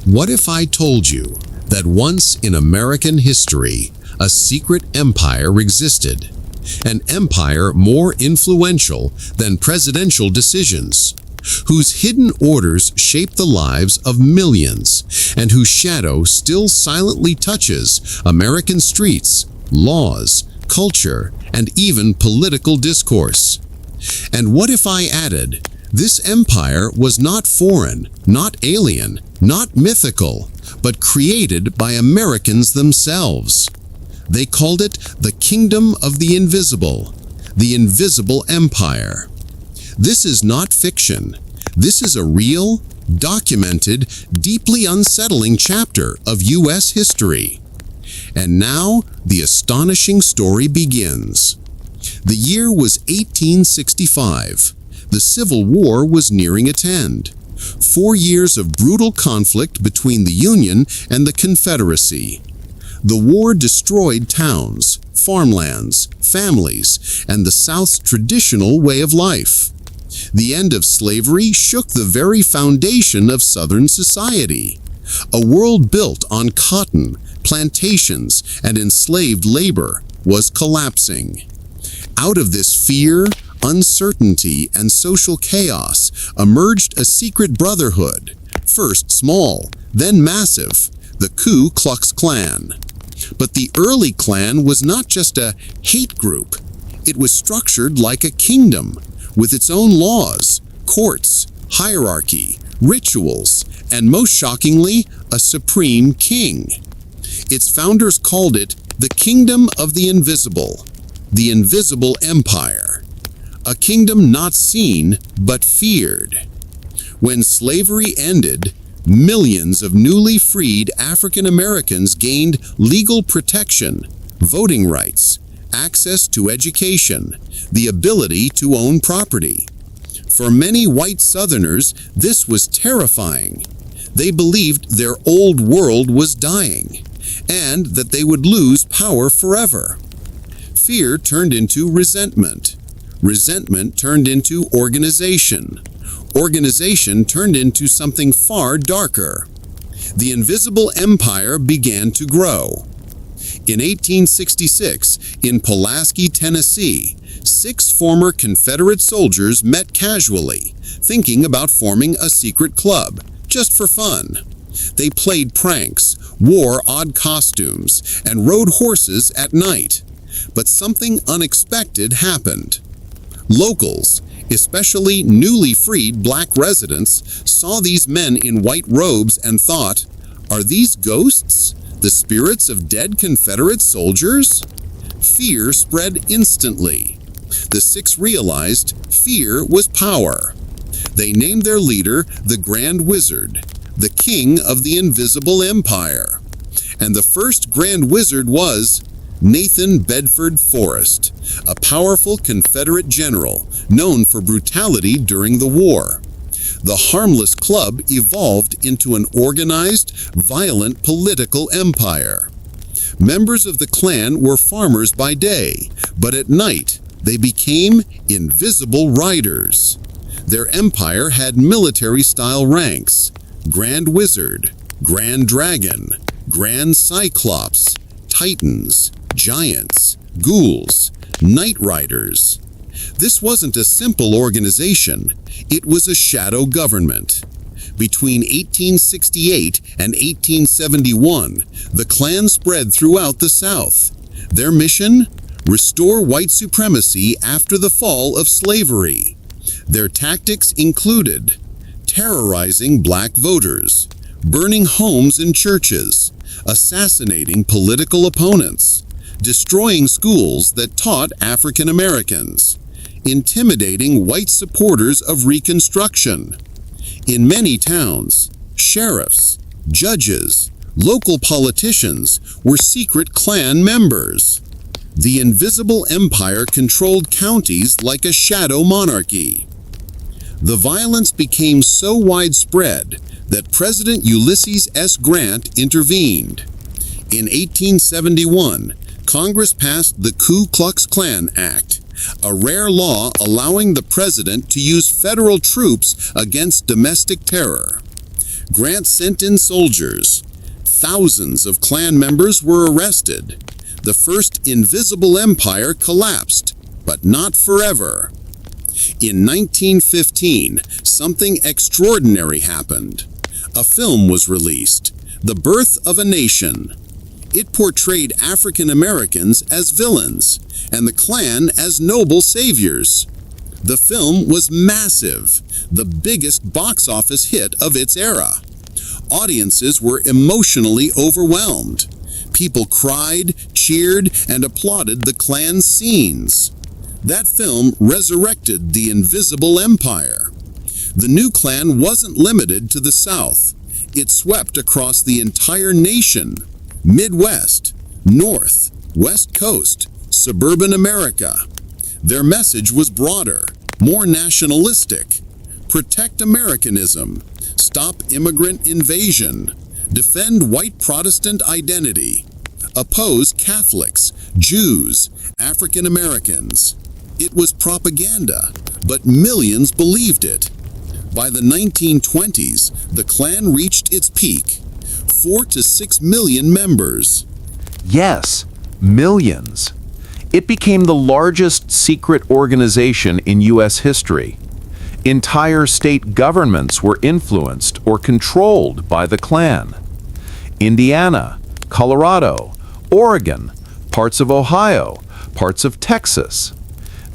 What if I told you that once in American history, a secret empire existed? An empire more influential than presidential decisions, whose hidden orders shape the lives of millions, and whose shadow still silently touches American streets, laws, culture, and even political discourse. And what if I added, this empire was not foreign, not alien, not mythical, but created by Americans themselves? They called it the Kingdom of the Invisible Empire. This is not fiction. This is a real, documented, deeply unsettling chapter of U.S. history. And now, the astonishing story begins. The year was 1865. The Civil War was nearing its end. 4 years of brutal conflict between the Union and the Confederacy. The war destroyed towns, farmlands, families, and the South's traditional way of life. The end of slavery shook the very foundation of Southern society. A world built on cotton, plantations, and enslaved labor was collapsing. Out of this fear, uncertainty, and social chaos emerged a secret brotherhood, first small, then massive, the Ku Klux Klan. But the early Klan was not just a hate group. It was structured like a kingdom, with its own laws, courts, hierarchy, rituals, and most shockingly, a supreme king. Its founders called it the Kingdom of the Invisible Empire. A kingdom not seen, but feared. When slavery ended, millions of newly freed African Americans gained legal protection, voting rights, access to education, the ability to own property. For many white Southerners, this was terrifying. They believed their old world was dying, and that they would lose power forever. Fear turned into resentment. Resentment turned into organization. Organization turned into something far darker. The invisible empire began to grow. In 1866, in Pulaski, Tennessee, 6 former Confederate soldiers met casually, thinking about forming a secret club, just for fun. They played pranks, wore odd costumes, and rode horses at night. But something unexpected happened. Locals, especially newly freed black residents, saw these men in white robes and thought, "Are these ghosts? The spirits of dead Confederate soldiers?" Fear spread instantly. The 6 realized fear was power. They named their leader the Grand Wizard, the King of the Invisible Empire. And the first Grand Wizard was Nathan Bedford Forrest, a powerful Confederate general known for brutality during the war. The harmless club evolved into an organized, violent political empire. Members of the Klan were farmers by day, but at night they became invisible riders. Their empire had military-style ranks: Grand Wizard, Grand Dragon, Grand Cyclops, Titans, Giants, Ghouls, Night Riders. This wasn't a simple organization. It was a shadow government. Between 1868 and 1871, the Klan spread throughout the South. Their mission? Restore white supremacy after the fall of slavery. Their tactics included terrorizing black voters, burning homes and churches, assassinating political opponents, destroying schools that taught African Americans, intimidating white supporters of Reconstruction. In many towns, sheriffs, judges, local politicians were secret Klan members. The invisible empire controlled counties like a shadow monarchy. The violence became so widespread that President Ulysses S. Grant intervened. In 1871, Congress passed the Ku Klux Klan Act, a rare law allowing the president to use federal troops against domestic terror. Grant sent in soldiers. Thousands of Klan members were arrested. The first invisible empire collapsed, but not forever. In 1915, something extraordinary happened. A film was released, The Birth of a Nation. It portrayed African Americans as villains and the Klan as noble saviors. The film was massive, the biggest box office hit of its era. Audiences were emotionally overwhelmed. People cried, cheered, and applauded the Klan's scenes. That film resurrected the invisible empire. The new Klan wasn't limited to the South. It swept across the entire nation: Midwest, North, West Coast, suburban America. Their message was broader, more nationalistic. Protect Americanism, stop immigrant invasion, defend white Protestant identity, oppose Catholics, Jews, African Americans. It was propaganda, but millions believed it. By the 1920s, the Klan reached its peak, 4 to 6 million members. Yes, millions. It became the largest secret organization in U.S. history. Entire state governments were influenced or controlled by the Klan. Indiana, Colorado, Oregon, parts of Ohio, parts of Texas.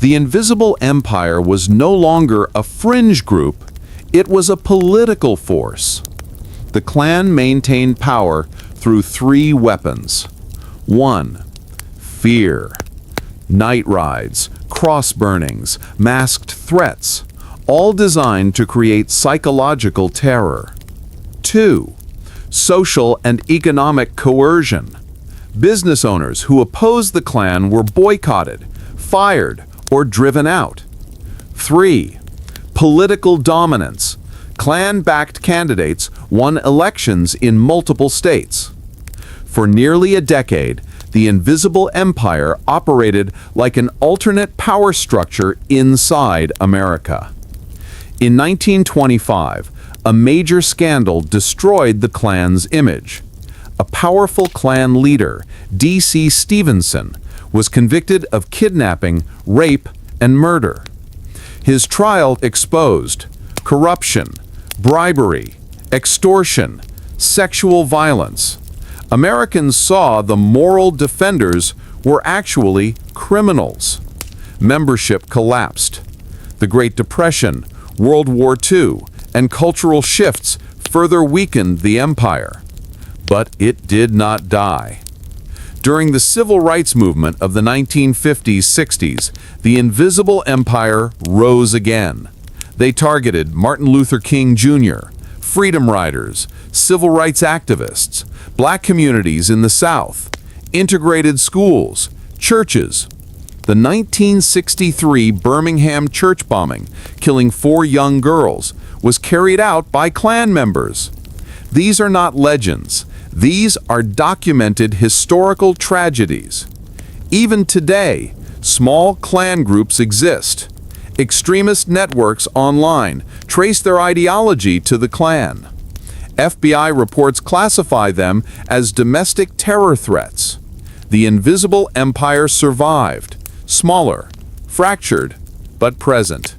The invisible empire was no longer a fringe group, it was a political force. The Klan maintained power through 3 weapons. 1. Fear. Night rides, cross burnings, masked threats, all designed to create psychological terror. 2. Social and economic coercion. Business owners who opposed the Klan were boycotted, fired, or driven out. 3. Political dominance. Klan-backed candidates won elections in multiple states. For nearly a decade, the invisible empire operated like an alternate power structure inside America. In 1925, a major scandal destroyed the Klan's image. A powerful Klan leader, D.C. Stevenson, was convicted of kidnapping, rape, and murder. His trial exposed corruption, bribery, extortion, sexual violence. Americans saw the moral defenders were actually criminals. Membership collapsed. The Great Depression, World War II, and cultural shifts further weakened the empire. But it did not die. During the civil rights movement of the 1950s-60s, the invisible empire rose again. They targeted Martin Luther King Jr., freedom riders, civil rights activists, black communities in the South, integrated schools, churches. The 1963 Birmingham church bombing, killing 4 young girls, was carried out by Klan members. These are not legends. These are documented historical tragedies. Even today, small Klan groups exist. Extremist networks online trace their ideology to the Klan. FBI reports classify them as domestic terror threats. The invisible empire survived, smaller, fractured, but present.